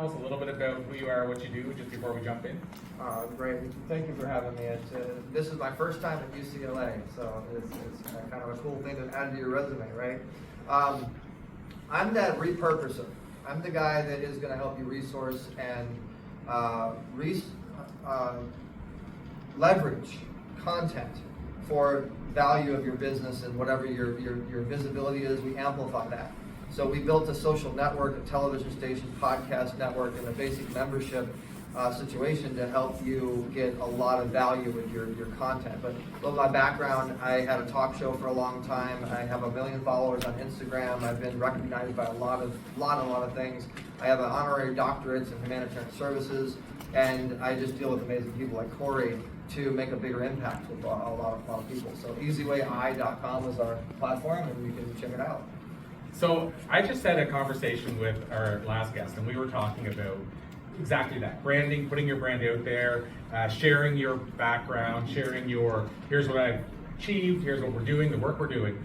Tell us a little bit about who you are, what you do, just before we jump in. Great. Thank you for having me. This is my first time at UCLA, so it's kind of a cool thing to add to your resume, right? I'm that repurposer. I'm the guy that is going to help you resource and leverage content for value of your business and whatever your visibility is. We amplify that. So we built a social network, a television station, podcast network, and a basic membership situation to help you get a lot of value with your content. But with my background, I had a talk show for a long time. I have 1 million followers on Instagram. I've been recognized by a lot of things. I have an honorary doctorate in humanitarian services, and I just deal with amazing people like Corey to make a bigger impact with a lot of people. So easywayI.com is our platform, and you can check it out. So I just had a conversation with our last guest, and we were talking about exactly that: branding, putting your brand out there, sharing your background, sharing your, here's what I've achieved, here's what we're doing, the work we're doing.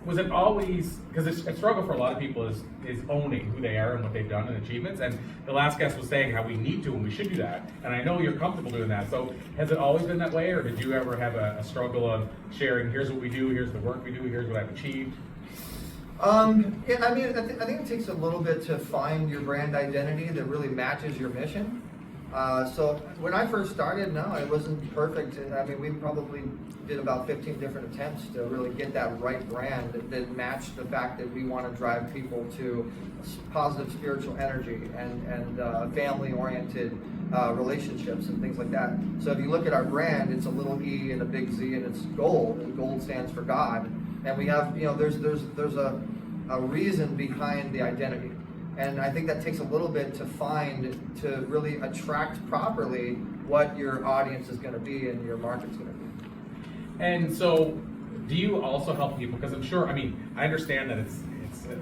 Was it always, because a struggle for a lot of people is owning who they are and what they've done and achievements, and the last guest was saying how we need to and we should do that, and I know you're comfortable doing that. So has it always been that way, or did you ever have a struggle of sharing, here's what we do, here's the work we do, here's what I've achieved? Yeah, I mean, I think it takes a little bit to find your brand identity that really matches your mission. So when I first started, no, it wasn't perfect. I mean, we probably did about 15 different attempts to really get that right brand that matched the fact that we want to drive people to positive spiritual energy and family-oriented relationships and things like that. So if you look at our brand, it's a little E and a big Z, and it's gold, and gold stands for God. And we have, there's a reason behind the identity. And I think that takes a little bit to find, to really attract properly what your audience is going to be and your market's going to be. And so, do you also help people? Because I'm sure, I mean, I understand that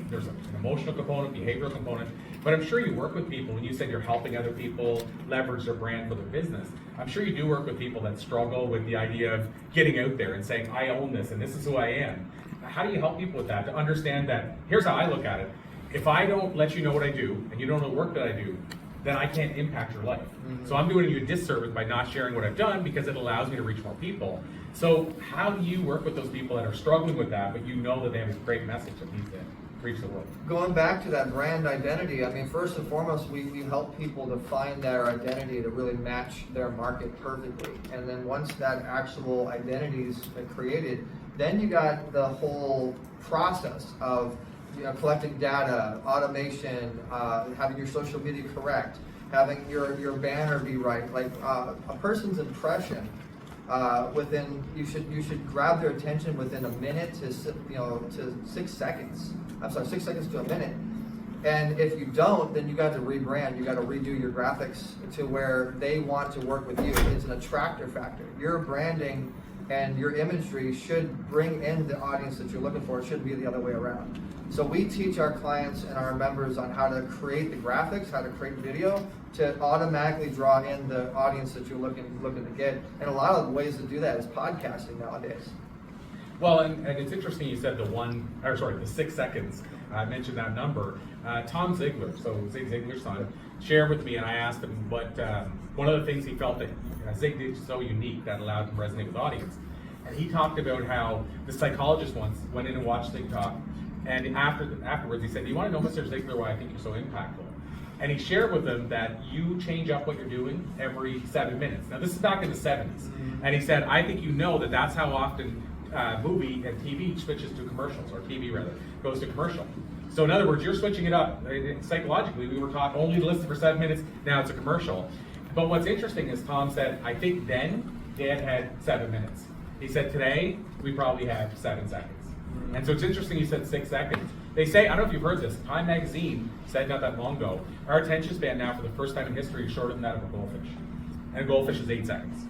there's an emotional component, behavioral component, but I'm sure you work with people. When you said you're helping other people leverage their brand for their business, I'm sure you do work with people that struggle with the idea of getting out there and saying, I own this and this is who I am. How do you help people with that, to understand that, here's how I look at it: if I don't let you know what I do and you don't know the work that I do, then I can't impact your life. Mm-hmm. So I'm doing you a disservice by not sharing what I've done, because it allows me to reach more people. So how do you work with those people that are struggling with that, but you know that they have a great message that needs to reach the world? Going back to that brand identity, I mean, first and foremost, we help people to find their identity to really match their market perfectly. And then once that actual identity is created, then you got the whole process of collecting data, automation, having your social media correct, having your banner be right. Like a person's impression, you should grab their attention within a minute to 6 seconds. I'm sorry, 6 seconds to a minute. And if you don't, then you got to rebrand. You got to redo your graphics to where they want to work with you. It's an attractor factor. Your branding and your imagery should bring in the audience that you're looking for. It shouldn't be the other way around. So we teach our clients and our members on how to create the graphics, how to create video to automatically draw in the audience that you're looking to get. And a lot of the ways to do that is podcasting nowadays. Well, and it's interesting you said the 6 seconds. I mentioned that number. Tom Ziegler, so Zig Ziglar's son, shared with me, and I asked him what one of the things he felt that Zig did so unique that allowed him to resonate with the audience. And he talked about how the psychologist once went in and watched Zig talk, and afterwards he said, "Do you want to know, Mr. Ziegler, why I think you're so impactful?" And he shared with them that you change up what you're doing every 7 minutes. Now, this is back in the 70s. Mm-hmm. And he said, I think you know that's how often movie and TV switches to commercials, or TV rather, goes to commercial. So in other words, you're switching it up. Psychologically, we were taught only to listen for 7 minutes, now it's a commercial. But what's interesting is Tom said, I think then Dad had 7 minutes. He said today, we probably have 7 seconds. Mm-hmm. And so it's interesting you said 6 seconds. They say, I don't know if you've heard this, Time magazine said not that long ago, our attention span now for the first time in history is shorter than that of a goldfish. And a goldfish is 8 seconds.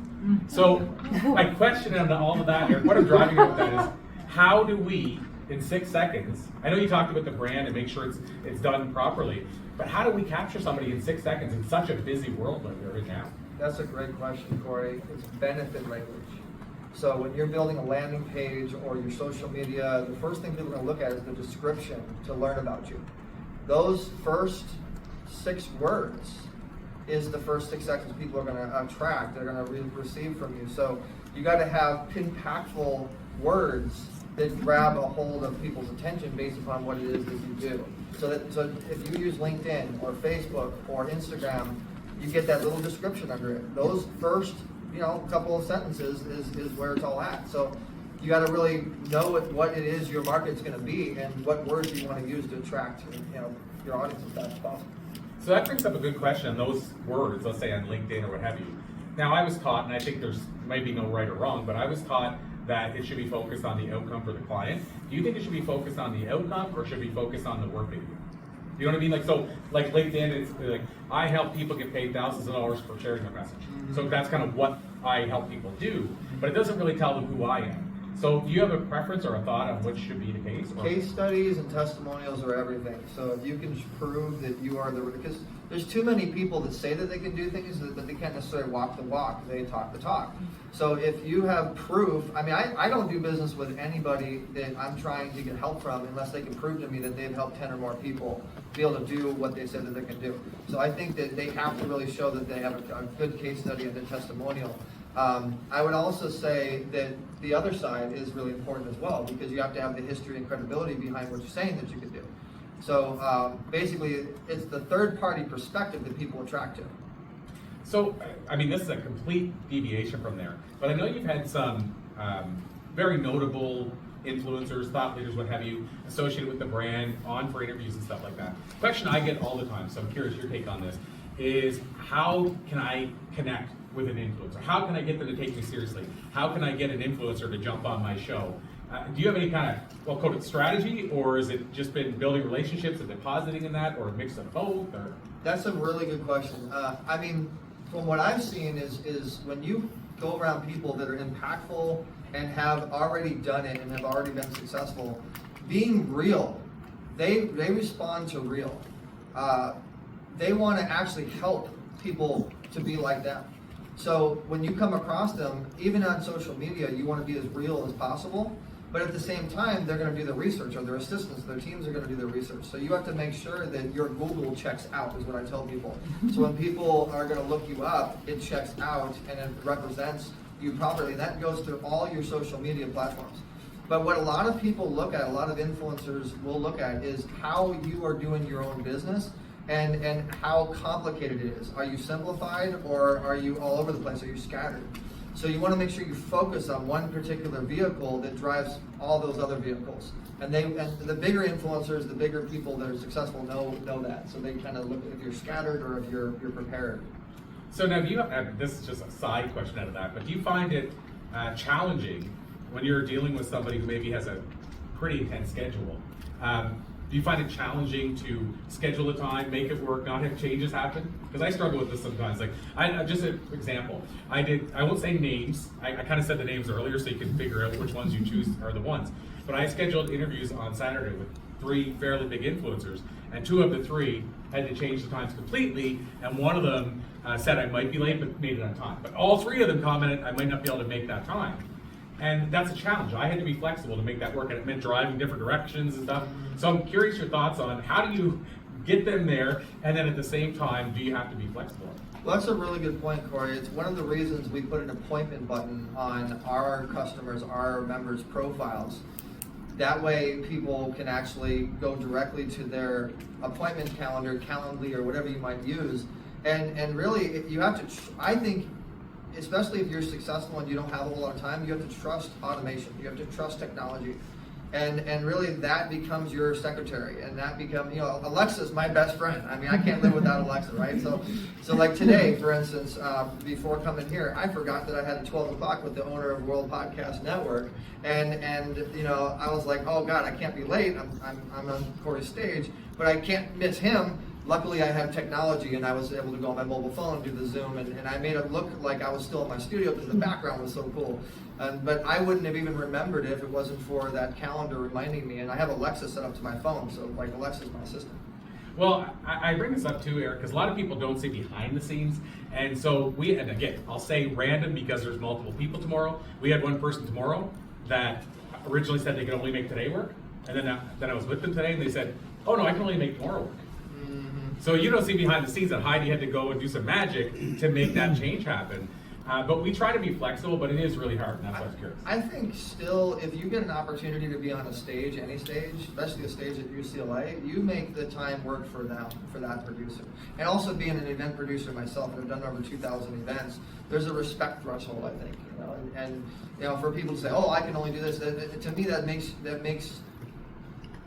So my question on all of that, or what I'm driving at with that is, how do we, in 6 seconds, I know you talked about the brand and make sure it's done properly, but how do we capture somebody in 6 seconds in such a busy world like we're in now? That's a great question, Corey. It's benefit language. So when you're building a landing page or your social media, the first thing people are going to look at is the description to learn about you. Those first 6 words is the first 6 seconds people are going to attract, they're going to receive from you. So you got to have impactful words that grab a hold of people's attention based upon what it is that you do. So if you use LinkedIn or Facebook or Instagram, you get that little description under it. Those first, couple of sentences is where it's all at. So you got to really know what it is your market's going to be and what words you want to use to attract, your audience as fast as possible. So that brings up a good question on those words, let's say on LinkedIn or what have you. Now I was taught, and I think there's maybe no right or wrong, but I was taught that it should be focused on the outcome for the client. Do you think it should be focused on the outcome or should it be focused on the work they do? You know what I mean? So LinkedIn, it's like, I help people get paid thousands of dollars for sharing their message. So that's kind of what I help people do, but it doesn't really tell them who I am. So do you have a preference or a thought on which should be the case? Or? Case studies and testimonials are everything. So if you can prove that you are because there's too many people that say that they can do things, but they can't necessarily walk the walk, they talk the talk. So if you have proof, I don't do business with anybody that I'm trying to get help from unless they can prove to me that they've helped 10 or more people be able to do what they said that they can do. So I think that they have to really show that they have a good case study and a testimonial. I would also say that the other side is really important as well, because you have to have the history and credibility behind what you're saying that you can do. So basically, it's the third-party perspective that people attract to. So, this is a complete deviation from there, but I know you've had some very notable influencers, thought leaders, what have you, associated with the brand, on for interviews and stuff like that. Question I get all the time, so I'm curious your take on this, is how can I connect with an influencer? How can I get them to take me seriously? How can I get an influencer to jump on my show? Do you have any kind of, well, code it strategy, or has it just been building relationships and depositing in that, or a mix of both? Or? That's a really good question. From what I've seen is when you go around people that are impactful and have already done it and have already been successful, being real, they respond to real. They want to actually help people to be like them. So when you come across them, even on social media, you want to be as real as possible. But at the same time, they're going to do the research, or their assistants, their teams are going to do the research. So you have to make sure that your Google checks out, is what I tell people. So when people are going to look you up, it checks out and it represents you properly. That goes through all your social media platforms. But what a lot of people look at, a lot of influencers will look at, is how you are doing your own business and how complicated it is. Are you simplified, or are you all over the place? Are you scattered? So you want to make sure you focus on one particular vehicle that drives all those other vehicles. And the bigger influencers, the bigger people that are successful know that. So they kind of look if you're scattered or if you're prepared. So now, do you this is just a side question out of that, but do you find it challenging when you're dealing with somebody who maybe has a pretty intense schedule? Do you find it challenging to schedule a time, make it work, not have changes happen? Because I struggle with this sometimes. Like, just an example. I won't say names. I kind of said the names earlier so you can figure out which ones you choose are the ones. But I scheduled interviews on Saturday with 3 fairly big influencers, and 2 of the 3 had to change the times completely, and one of them said I might be late but made it on time. But all 3 of them commented I might not be able to make that time. And that's a challenge. I had to be flexible to make that work, and it meant driving different directions and stuff. So I'm curious your thoughts on how do you get them there, and then at the same time, do you have to be flexible? Well, that's a really good point, Corey. It's one of the reasons we put an appointment button on our customers, our members' profiles. That way people can actually go directly to their appointment calendar, Calendly, or whatever you might use. And really, you have to, I think, especially if you're successful and you don't have a whole lot of time, you have to trust automation. You have to trust technology. And really that becomes your secretary, and that becomes, Alexa's my best friend. I can't live without Alexa, right? So like today, for instance, before coming here, I forgot that I had a 12 o'clock with the owner of World Podcast Network. And I was like, oh God, I can't be late. I'm on Corey's stage, but I can't miss him. Luckily, I have technology, and I was able to go on my mobile phone and do the Zoom, and I made it look like I was still in my studio because the background was so cool. But I wouldn't have even remembered it if it wasn't for that calendar reminding me. And I have Alexa set up to my phone, so like Alexa's my assistant. Well, I bring this up too, Eric, because a lot of people don't see behind the scenes. And so and again, I'll say random because there's multiple people tomorrow. We had one person tomorrow that originally said they could only make today work. And then I was with them today, and they said, oh no, I can only make tomorrow work. So you don't see behind the scenes that Heidi had to go and do some magic to make that change happen. But we try to be flexible, but it is really hard, and that's why I was curious. I think still, if you get an opportunity to be on a stage, any stage, especially a stage at UCLA, you make the time work for them, for that producer. And also being an event producer myself, and I've done over 2,000 events, there's a respect threshold, I think, you know, and you know, for people to say, oh, I can only do this, to me that makes,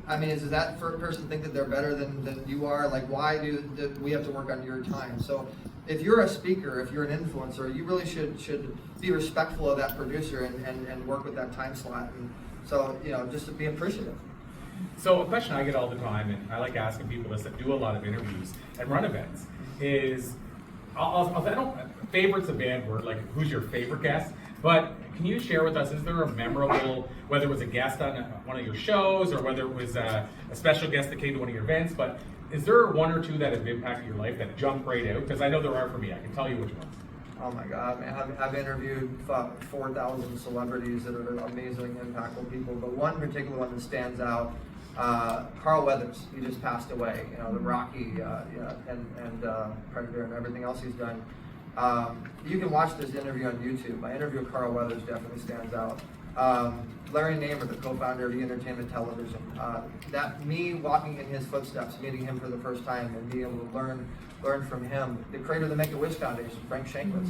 I mean, does that person think that they're better than you are? Like, why do we have to work on your time? So if you're a speaker, if you're an influencer, you really should be respectful of that producer and work with that time slot. And so, you know, just to be appreciative. So a question I get all the time, and I like asking people this that do a lot of interviews and run events, is, favorite's a bad word, like who's your favorite guest? But can you share with us, is there a memorable, whether it was a guest on one of your shows or whether it was a special guest that came to one of your events, but is there one or two that have impacted your life that jump right out? Because I know there are for me. I can tell you which ones. Oh my God, man. I've interviewed 4,000 celebrities that are amazing, impactful people, but one particular one that stands out, Carl Weathers. He just passed away. You know, the Rocky and Predator and everything else he's done. You can watch this interview on YouTube. My interview with Carl Weathers definitely stands out. Larry Namer, the co-founder of E! Television, that me walking in his footsteps, meeting him for the first time and being able to learn from him. The creator of the Make-A-Wish Foundation, Frank Shankless.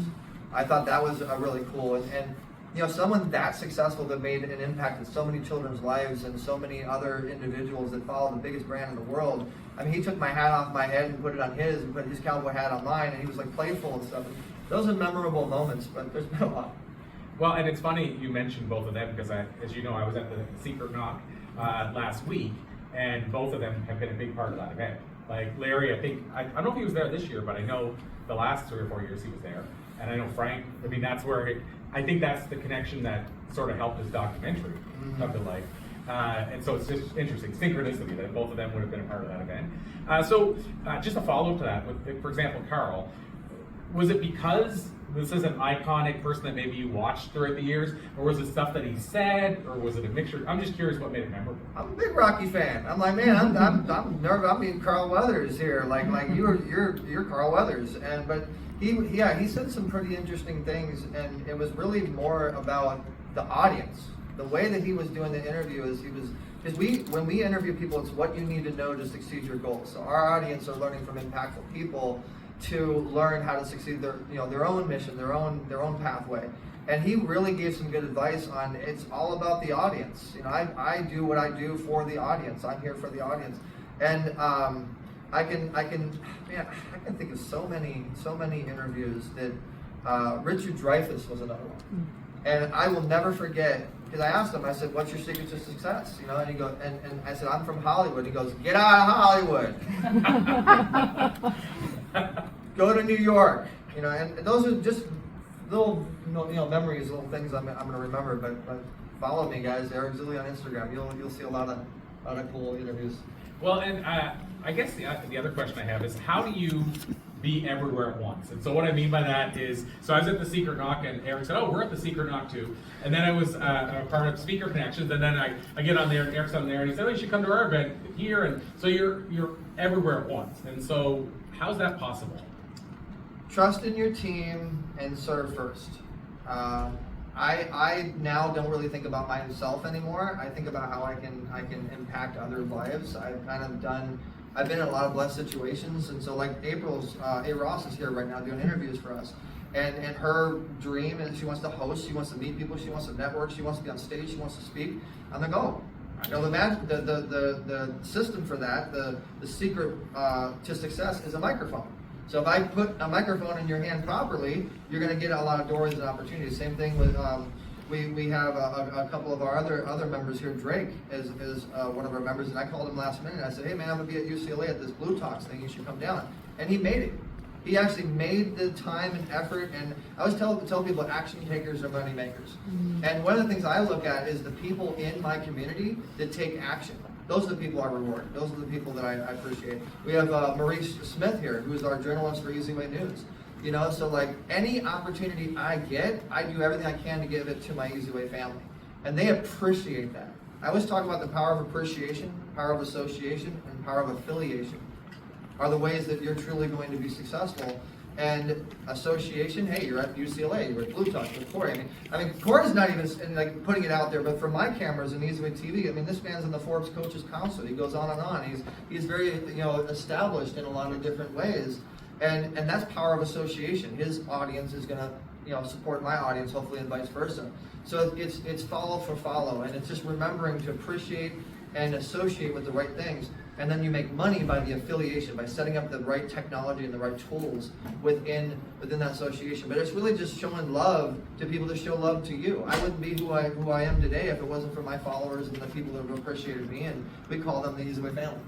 I thought that was really cool. And you know, someone that successful that made an impact in so many children's lives and so many other individuals that follow the biggest brand in the world. I mean, he took my hat off my head and put it on his and put his cowboy hat on mine, and he was like playful and stuff. Those are memorable moments, but there's been a lot. Well, and it's funny you mentioned both of them because, as you know, I was at the Secret Knock last week, and both of them have been a big part of that event. Like Larry, I don't know if he was there this year, but I know the last 3 or 4 years he was there. And I know Frank, I mean, that's where, I think that's the connection that sort of helped his documentary come to life. And so it's just interesting, synchronicity, that both of them would have been a part of that event. So just a follow-up to that, with, for example, Carl, was it because this is an iconic person that maybe you watched throughout the years, or was it stuff that he said, or was it a mixture? I'm just curious what made it memorable. I'm a big Rocky fan. I'm like, man, I'm nervous. I'm being Carl Weathers here. Like you're Carl Weathers, but he said some pretty interesting things, and it was really more about the audience. The way that he was doing the interview is when we interview people, it's what you need to know to succeed your goals. So our audience are learning from impactful people to learn how to succeed their own mission, their own pathway. And he really gave some good advice on it's all about the audience. You know, I do what I do for the audience. I'm here for the audience. And I can think of so many interviews that Richard Dreyfuss was another one. And I will never forget, because I asked him, I said, what's your secret to success? You know, and he goes, and I said, I'm from Hollywood. He goes, get out of Hollywood. Go to New York. You know, and those are just little, memories, little things I'm going to remember. But follow me, guys. Eric Zuley on Instagram. You'll see a lot of cool interviews. Well, and I guess the other question I have is, how do you be everywhere at once? And so what I mean by that is, so I was at the Secret Knock, and Eric said, oh, we're at the Secret Knock too. And then I was a part of Speaker Connections, and then I get on there, and Eric's on there, and he said, oh, you should come to our event here. And so you're everywhere at once. And so how's that possible? Trust in your team and serve first. I now don't really think about myself anymore. I think about how I can impact other lives. I've been in a lot of blessed situations, and so like A. Ross is here right now doing interviews for us. And her dream is she wants to host, she wants to meet people, she wants to network, she wants to be on stage, she wants to speak. I'm like, oh, you know, the system for that, the secret to success is a microphone. So if I put a microphone in your hand properly, you're going to get a lot of doors and opportunities. Same thing with we have a couple of our other members here. Drake is one of our members, and I called him last minute. I said, hey man, I'm going to be at UCLA at this Blue Talks thing. You should come down. And he made it. He actually made the time and effort. And I always tell people, action takers are money makers. Mm-hmm. And one of the things I look at is the people in my community that take action. Those are the people I reward. Those are the people that I appreciate. We have MAURICE Smith here, who is our journalist for Easy Way News. You know, so like any opportunity I get, I do everything I can to give it to my Easy Way family. And they appreciate that. I always talk about the power of appreciation, power of association, and power of affiliation. are the ways that you're truly going to be successful. And association, hey, you're at UCLA, you're at Blue Touch with Corey. I mean, Corey's not even like putting it out there, but for my cameras and Easyway TV, I mean, this man's in the Forbes Coaches Council. He goes on and on. He's very, established in a lot of different ways, and that's power of association. His audience is gonna, support my audience, hopefully, and vice versa. So it's follow for follow, and it's just remembering to appreciate and associate with the right things. And then you make money by the affiliation, by setting up the right technology and the right tools within that association. But it's really just showing love to people that show love to you. I wouldn't be who I am today if it wasn't for my followers and the people that have appreciated me, and we call them the Easyway family.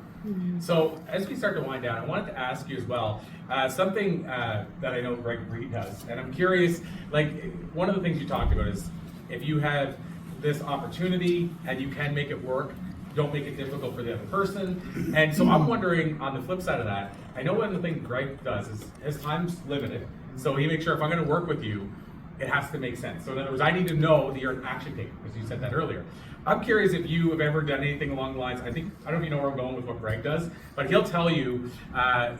So as we start to wind down, I wanted to ask you as well, something that I know Greg Reed does, and I'm curious, like one of the things you talked about is if you have this opportunity and you can make it work, don't make it difficult for the other person. And so I'm wondering, on the flip side of that, I know one of the things Greg does is his time's limited. So he makes sure if I'm going to work with you, it has to make sense. So in other words, I need to know that you're an action taker, because you said that earlier. I'm curious if you have ever done anything along the lines, I don't know if you know where I'm going with what Greg does, but he'll tell you,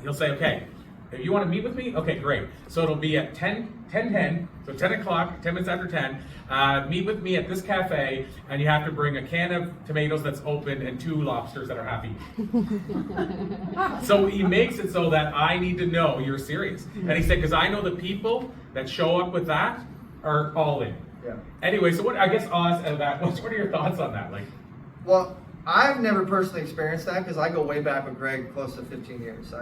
he'll say, okay, if you want to meet with me, okay, great. So it'll be at 10:10, so 10 o'clock, 10 minutes after 10, meet with me at this cafe, and you have to bring a can of tomatoes that's open and 2 lobsters that are half eaten. So he makes it so that I need to know you're serious. And he said, because I know the people that show up with that are all in. Yeah. Anyway, so what, I guess Oz, what are your thoughts on that? Well, I've never personally experienced that because I go way back with Greg, close to 15 years.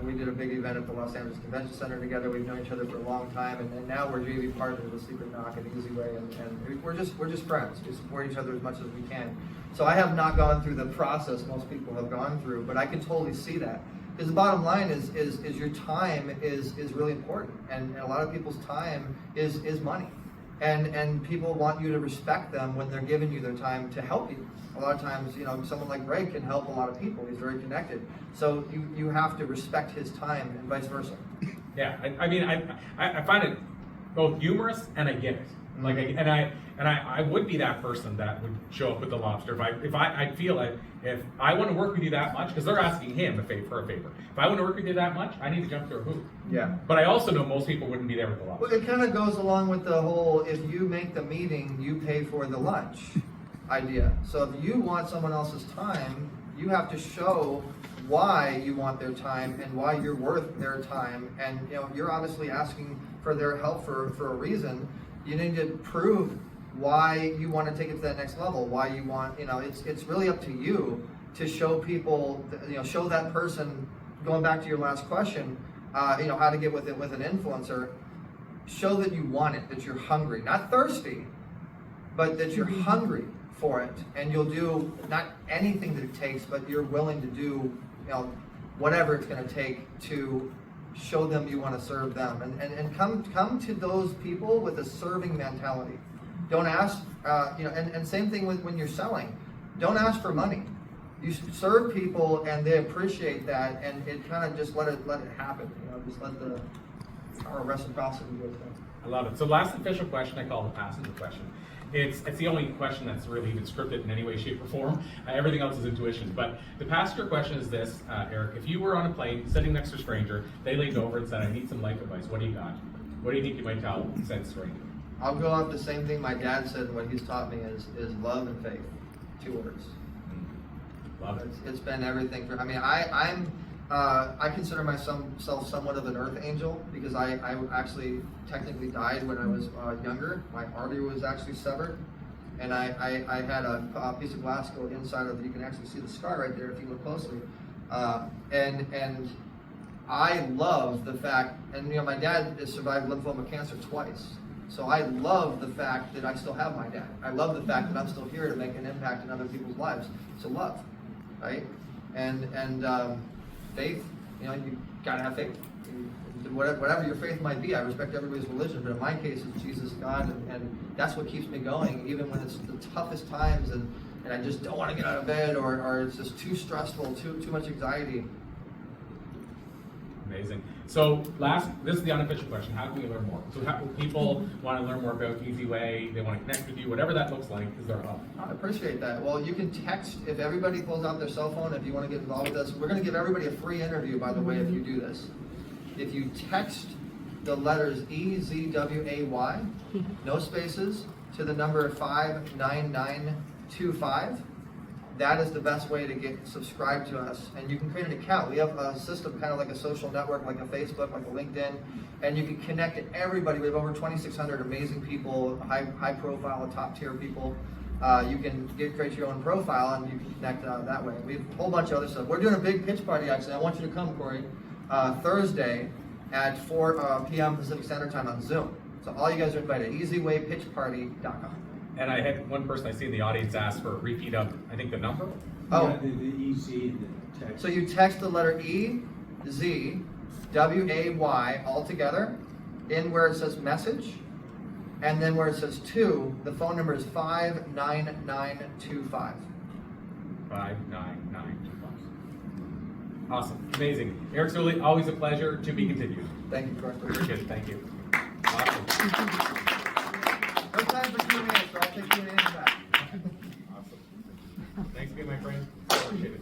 We did a big event at the Los Angeles Convention Center together. We've known each other for a long time, and now we're JV partners with Secret Knock and Easyway, and we're just friends. We support each other as much as we can. So I have not gone through the process most people have gone through, but I can totally see that. Because the bottom line is your time is really important, and a lot of people's time is money. And people want you to respect them when they're giving you their time to help you. A lot of times, someone like Greg can help a lot of people. He's very connected. So you have to respect his time and vice versa. Yeah, I find it both humorous and I get it. I would be that person that would show up with the lobster if I feel like if I want to work with you that much, because they're asking him for a favor. If I want to work with you that much, I need to jump through a hoop. Yeah. But I also know most people wouldn't be there with the lobster. Well, it kind of goes along with the whole if you make the meeting, you pay for the lunch idea. So if you want someone else's time, you have to show why you want their time and why you're worth their time. And you're obviously asking for their help for a reason. You need to prove why you want to take it to that next level, why you want, it's really up to you to show people, show that person, going back to your last question, how to get with an influencer, show that you want it, that you're hungry, not thirsty, but that you're hungry for it, and you'll do not anything that it takes, but you're willing to do, whatever it's going to take to show them you want to serve them, and come to those people with a serving mentality. Don't ask, and same thing with when you're selling. Don't ask for money. You serve people, and they appreciate that, and it kind of just let it happen. Just let the power of reciprocity go through. I love it. So last official question I call the passenger question. It's the only question that's really even scripted in any way, shape, or form. Everything else is intuition. But the passenger question is this, Eric. If you were on a plane sitting next to a stranger, they leaned over and said, I need some life advice. What do you got? What do you think you might tell said stranger? I'll go off the same thing my dad said, and what he's taught me is love and faith. 2 words. Love it. It's been everything for. I consider myself somewhat of an earth angel because I actually technically died when I was younger. My artery was actually severed, and I had a piece of glass go inside of it. You can actually see the scar right there if you look closely. And I love the fact, and my dad has survived lymphoma cancer twice. So I love the fact that I still have my dad. I love the fact that I'm still here to make an impact in other people's lives. So love, right? And faith, you gotta have faith. Whatever your faith might be, I respect everybody's religion, but in my case, it's Jesus, God, and that's what keeps me going, even when it's the toughest times, and I just don't want to get out of bed, or it's just too stressful, too much anxiety. Amazing. So this is the unofficial question. How can we learn more? So how people want to learn more about Easy Way, they want to connect with you, whatever that looks like, is there a hub? I appreciate that. Well, you can text, if everybody pulls out their cell phone, if you want to get involved with us. We're going to give everybody a free interview, by the way, if you do this. If you text the letters EZWAY, no spaces, to the number 59925, that is the best way to get subscribed to us. And you can create an account. We have a system kind of like a social network, like a Facebook, like a LinkedIn, and you can connect to everybody. We have over 2,600 amazing people, high profile, top tier people. You can create your own profile and you can connect that way. We have a whole bunch of other stuff. We're doing a big pitch party actually. I want you to come, Corey, Thursday at 4 p.m. Pacific Standard Time on Zoom. So all you guys are invited, easywaypitchparty.com. And I had one person I see in the audience ask for a repeat of, I think, the number. Oh, Yeah, the EZ, the text. so you text the letter EZWAY all together in where it says message, and then where it says 2, the phone number is 59925. 59925. Awesome. Amazing. Eric Zuley, always a pleasure. To be continued. Thank you, Corey. Appreciate it. Thank you. Awesome. No time for Q&A, so I'll take Q&A back. Awesome. Thanks again, my friend. Appreciate it.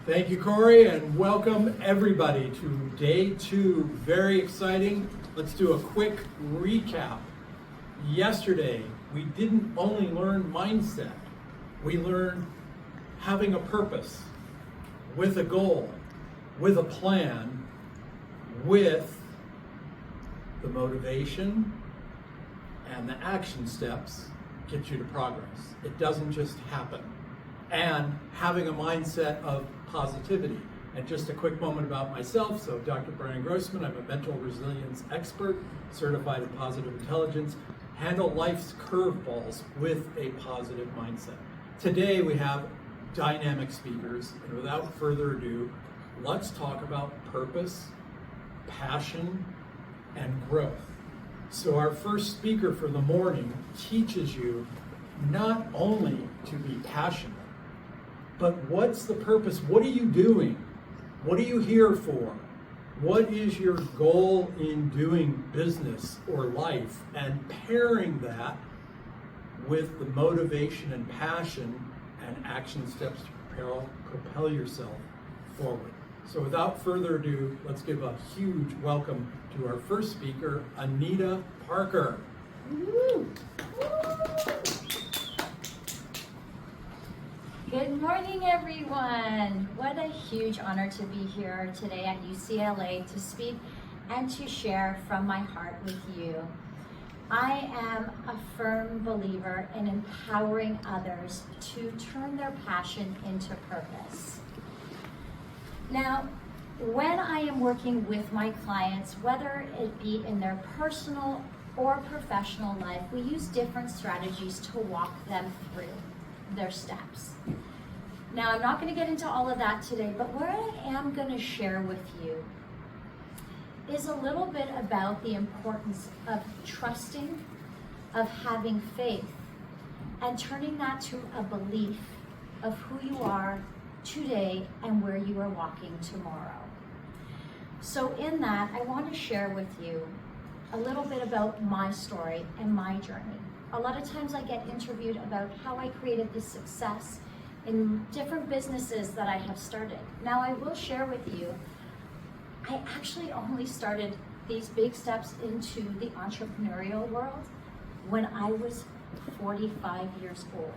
Thank you, Corey, and welcome everybody to day 2. Very exciting. Let's do a quick recap. Yesterday, we didn't only learn mindset, we learned having a purpose, with a goal, with a plan, with the motivation and the action steps get you to progress. It doesn't just happen. And having a mindset of positivity. And just a quick moment about myself. So Dr. Brian Grossman, I'm a mental resilience expert, certified in positive intelligence, handle life's curveballs with a positive mindset. Today we have dynamic speakers, and without further ado, let's talk about purpose, passion, and growth. So our first speaker for the morning teaches you not only to be passionate, but what's the purpose? What are you doing? What are you here for? What is your goal in doing business or life? And pairing that with the motivation and passion and action steps to propel yourself forward. So without further ado, let's give a huge welcome to our first speaker, Anita Parker. Woo. Good morning, everyone. What a huge honor to be here today at UCLA to speak and to share from my heart with you. I am a firm believer in empowering others to turn their passion into purpose. Now, when I am working with my clients, whether it be in their personal or professional life, we use different strategies to walk them through their steps. Now, I'm not going to get into all of that today, but what I am going to share with you is a little bit about the importance of trusting, of having faith, and turning that to a belief of who you are today and where you are walking tomorrow. So in that, I want to share with you a little bit about my story and my journey. A lot of times I get interviewed about how I created this success in different businesses that I have started. Now I will share with you, I actually only started these big steps into the entrepreneurial world when I was 45 years old.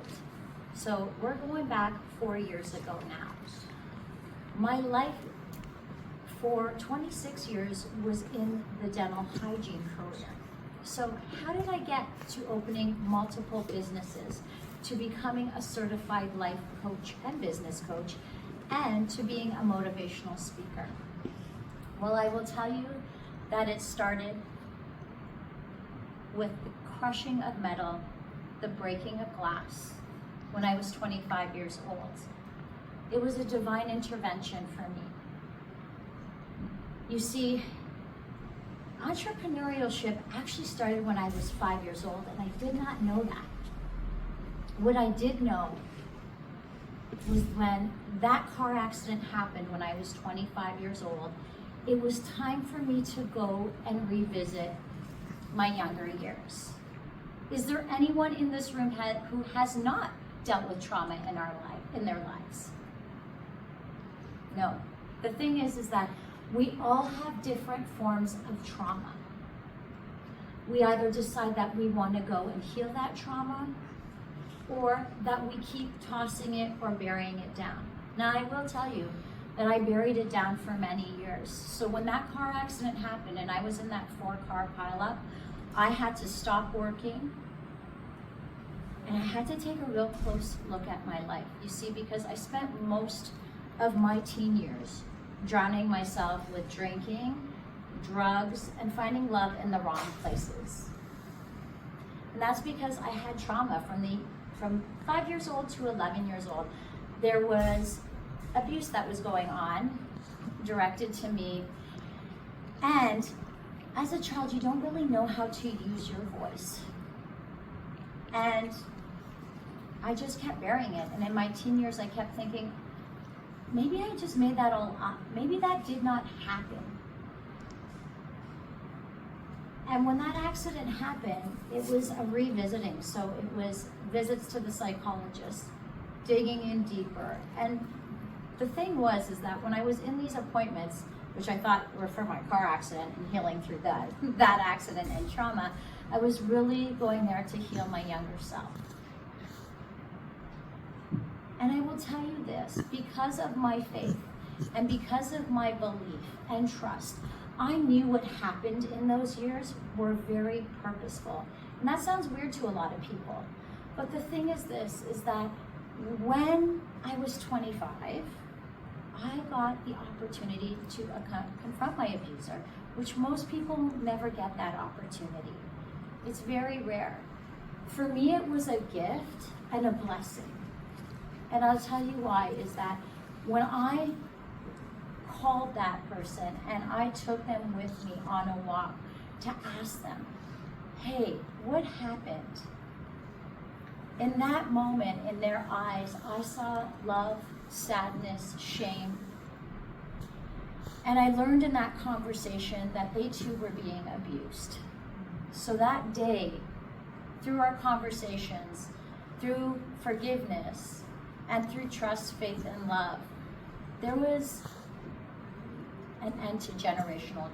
So we're going back 4 years ago now. My life for 26 years was in the dental hygiene career. So how did I get to opening multiple businesses, to becoming a certified life coach and business coach, and to being a motivational speaker? Well, I will tell you that it started with the crushing of metal, the breaking of glass, when I was 25 years old. It was a divine intervention for me. You see, entrepreneurship actually started when I was 5 years old, and I did not know that. What I did know was when that car accident happened when I was 25 years old. It was time for me to go and revisit my younger years. Is there anyone in this room who has not dealt with trauma in their lives? No. The thing is that we all have different forms of trauma. We either decide that we want to go and heal that trauma, or that we keep tossing it or burying it down. Now, I will tell you that I buried it down for many years. So when that car accident happened and I was in that 4-car pileup, I had to stop working and I had to take a real close look at my life. You see, because I spent most of my teen years drowning myself with drinking, drugs, and finding love in the wrong places. And that's because I had trauma from 5 years old to 11 years old. There was abuse that was going on, directed to me. And as a child, you don't really know how to use your voice. And I just kept burying it. And in my teen years, I kept thinking, maybe I just made that all up. Maybe that did not happen. And when that accident happened, it was a revisiting. So it was visits to the psychologist, digging in deeper. And the thing was that when I was in these appointments, which I thought were for my car accident and healing through that accident and trauma, I was really going there to heal my younger self. And I will tell you this, because of my faith and because of my belief and trust, I knew what happened in those years were very purposeful. And that sounds weird to a lot of people. But the thing is this, is that when I was 25, I got the opportunity to confront my abuser, which most people never get that opportunity. It's very rare. For me, it was a gift and a blessing. And I'll tell you why, is that when I called that person and I took them with me on a walk to ask them, hey, what happened? In that moment, in their eyes, I saw love, sadness, shame. And I learned in that conversation that they too were being abused. So that day, through our conversations, through forgiveness, and through trust, faith, and love, there was an end to generational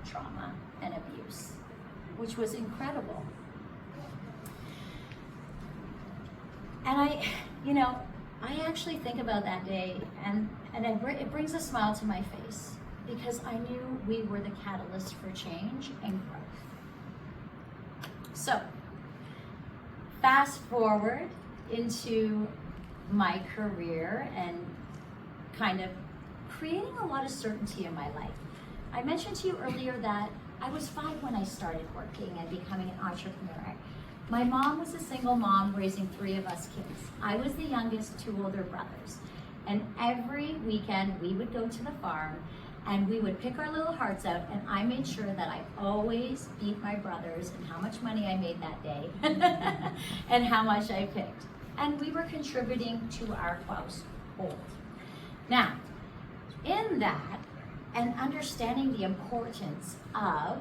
trauma and abuse, which was incredible. And I actually think about that day, and it brings a smile to my face, because I knew we were the catalyst for change and growth. So, fast forward into my career and kind of creating a lot of certainty in my life. I mentioned to you earlier that I was 5 when I started working and becoming an entrepreneur. My mom was a single mom raising 3 of us kids. I was the youngest, 2 older brothers. And every weekend we would go to the farm and we would pick our little hearts out, and I made sure that I always beat my brothers in how much money I made that day and how much I picked. And we were contributing to our household. Now, in that, and understanding the importance of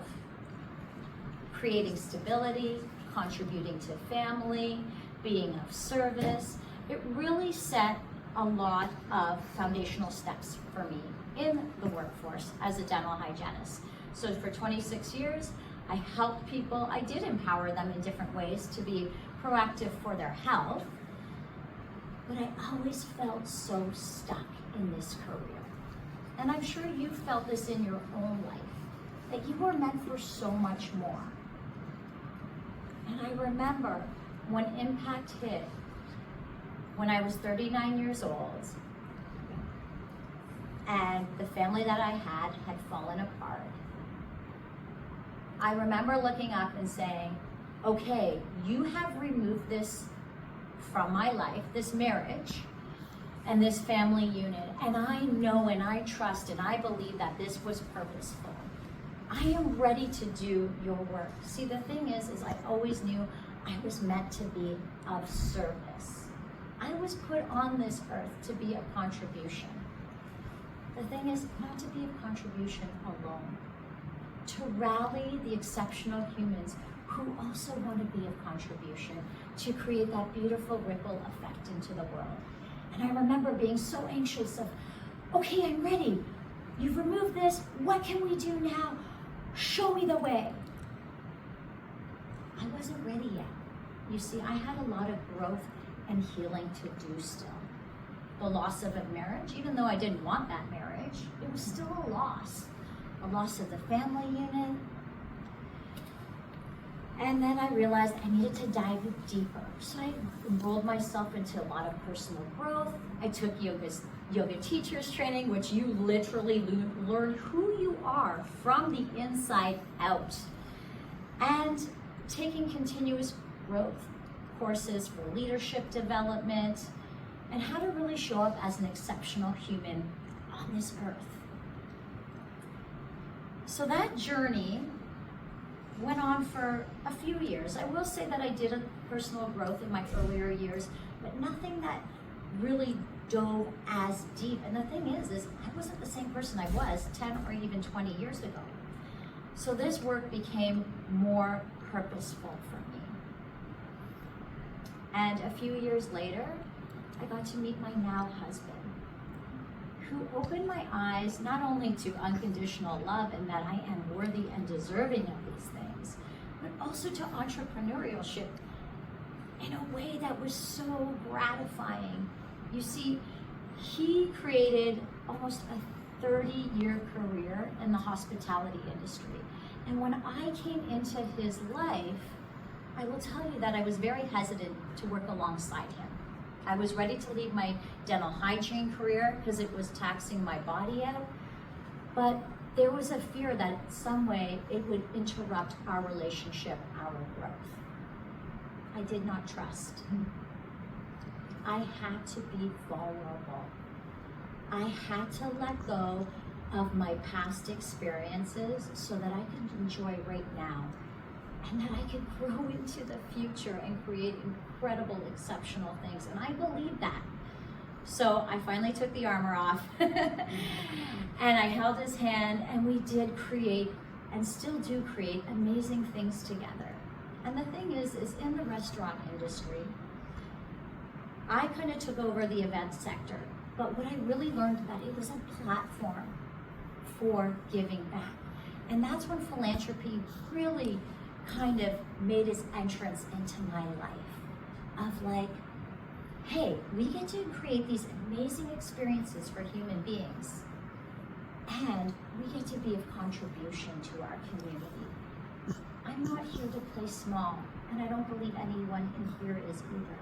creating stability, contributing to family, being of service, it really set a lot of foundational steps for me in the workforce as a dental hygienist. So for 26 years, I helped people. I did empower them in different ways to be proactive for their health, but I always felt so stuck in this career. And I'm sure you felt this in your own life, that you were meant for so much more. And I remember when impact hit, when I was 39 years old, and the family that I had fallen apart. I remember looking up and saying, okay, you have removed this from my life, this marriage, and this family unit, and I know and I trust and I believe that this was purposeful. I am ready to do your work. See, the thing is I always knew I was meant to be of service. I was put on this earth to be a contribution. The thing is not to be a contribution alone, to rally the exceptional humans who also want to be a contribution, to create that beautiful ripple effect into the world. And I remember being so anxious of, okay, I'm ready. You've removed this. What can we do now? Show me the way. I wasn't ready yet. You see, I had a lot of growth and healing to do still. The loss of a marriage, even though I didn't want that marriage, it was still a loss. A loss of the family unit. And then I realized I needed to dive deeper. So I enrolled myself into a lot of personal growth. I took yoga teachers training, which you literally learn who you are from the inside out. And taking continuous growth courses for leadership development and how to really show up as an exceptional human on this earth. So that journey went on for a few years. I will say that I did a personal growth in my earlier years, but nothing that really dove as deep. And the thing is I wasn't the same person I was 10 or even 20 years ago. So this work became more purposeful for me. And a few years later, I got to meet my now husband, who opened my eyes not only to unconditional love and that I am worthy and deserving of these things, but also to entrepreneurship in a way that was so gratifying. You see, he created almost a 30-year career in the hospitality industry. And when I came into his life, I will tell you that I was very hesitant to work alongside him. I was ready to leave my dental hygiene career because it was taxing my body out, but there was a fear that some way it would interrupt our relationship, our growth. I did not trust. I had to be vulnerable. I had to let go of my past experiences so that I could enjoy right now and that I could grow into the future and create incredible, exceptional things. And I believe that. So I finally took the armor off and I held his hand, and we did create and still do create amazing things together. And the thing is in the restaurant industry, I kind of took over the event sector, but what I really learned that it was a platform for giving back. And that's when philanthropy really kind of made its entrance into my life of like, hey, we get to create these amazing experiences for human beings, and we get to be of contribution to our community. I'm not here to play small, and I don't believe anyone in here is either.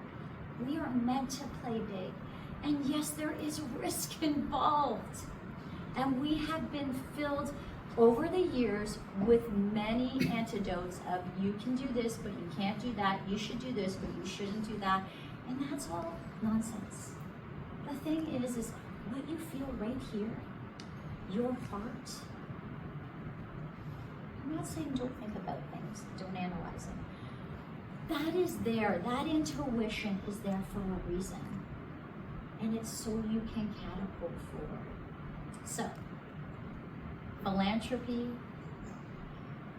We are meant to play big, and yes, there is risk involved, and we have been filled over the years with many antidotes of you can do this, but you can't do that, you should do this, but you shouldn't do that, and that's all nonsense. The thing is what you feel right here, your heart. I'm not saying don't think about things, don't analyze them. That is there, that intuition is there for a reason, and it's so you can catapult forward. So, philanthropy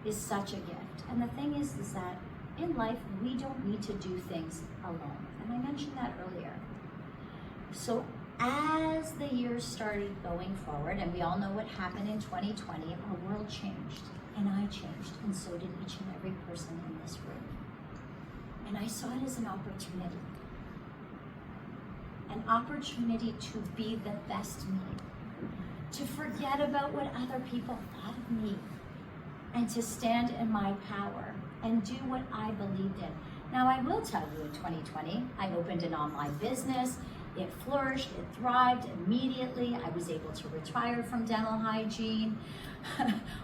is such a gift. And the thing is that in life, we don't need to do things alone. And I mentioned that earlier. So as the years started going forward, and we all know what happened in 2020, our world changed, and I changed, and so did each and every person in this room. And I saw it as an opportunity to be the best me, to forget about what other people thought of me, and to stand in my power and do what I believed in. Now, I will tell you, in 2020, I opened an online business. It flourished, it thrived immediately. I was able to retire from dental hygiene.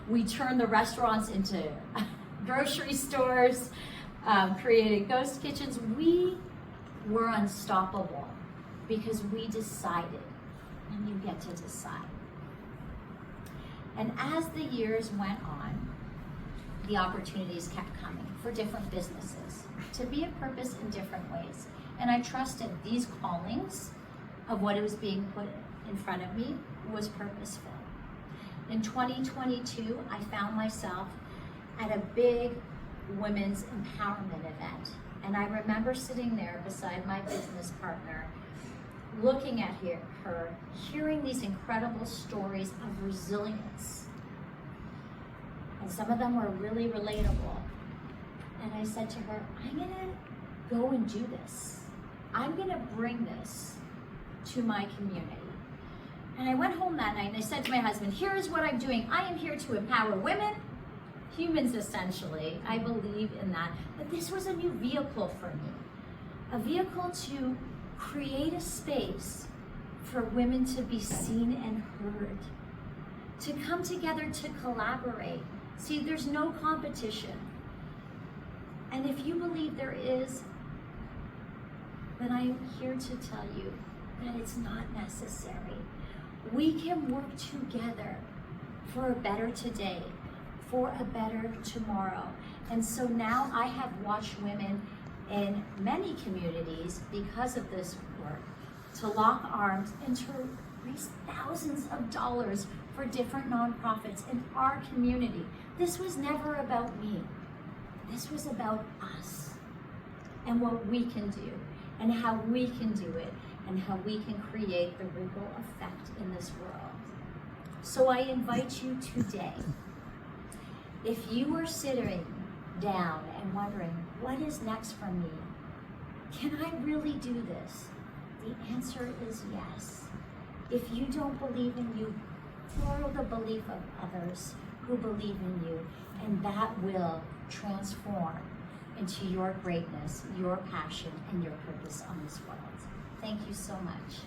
We turned the restaurants into grocery stores, created ghost kitchens. We were unstoppable because we decided, and you get to decide. And as the years went on, the opportunities kept coming for different businesses to be of purpose in different ways. And I trusted these callings of what was being put in front of me was purposeful. In 2022, I found myself at a big women's empowerment event. And I remember sitting there beside my business partner, looking at her, hearing these incredible stories of resilience. And some of them were really relatable. And I said to her, I'm gonna go and do this. I'm gonna bring this to my community. And I went home that night and I said to my husband, here is what I'm doing. I am here to empower women, humans essentially. I believe in that. But this was a new vehicle for me. A vehicle to create a space for women to be seen and heard. To come together to collaborate. See, there's no competition. And if you believe there is, then I'm here to tell you that it's not necessary. We can work together for a better today, for a better tomorrow. And so now I have watched women in many communities, because of this work, to lock arms and to raise thousands of dollars for different nonprofits in our community. This was never about me. This was about us and what we can do and how we can do it and how we can create the ripple effect in this world. So I invite you today, if you are sitting down and wondering, what is next for me? Can I really do this? The answer is yes. If you don't believe in you, borrow the belief of others who believe in you, and that will transform into your greatness, your passion, and your purpose on this world. Thank you so much.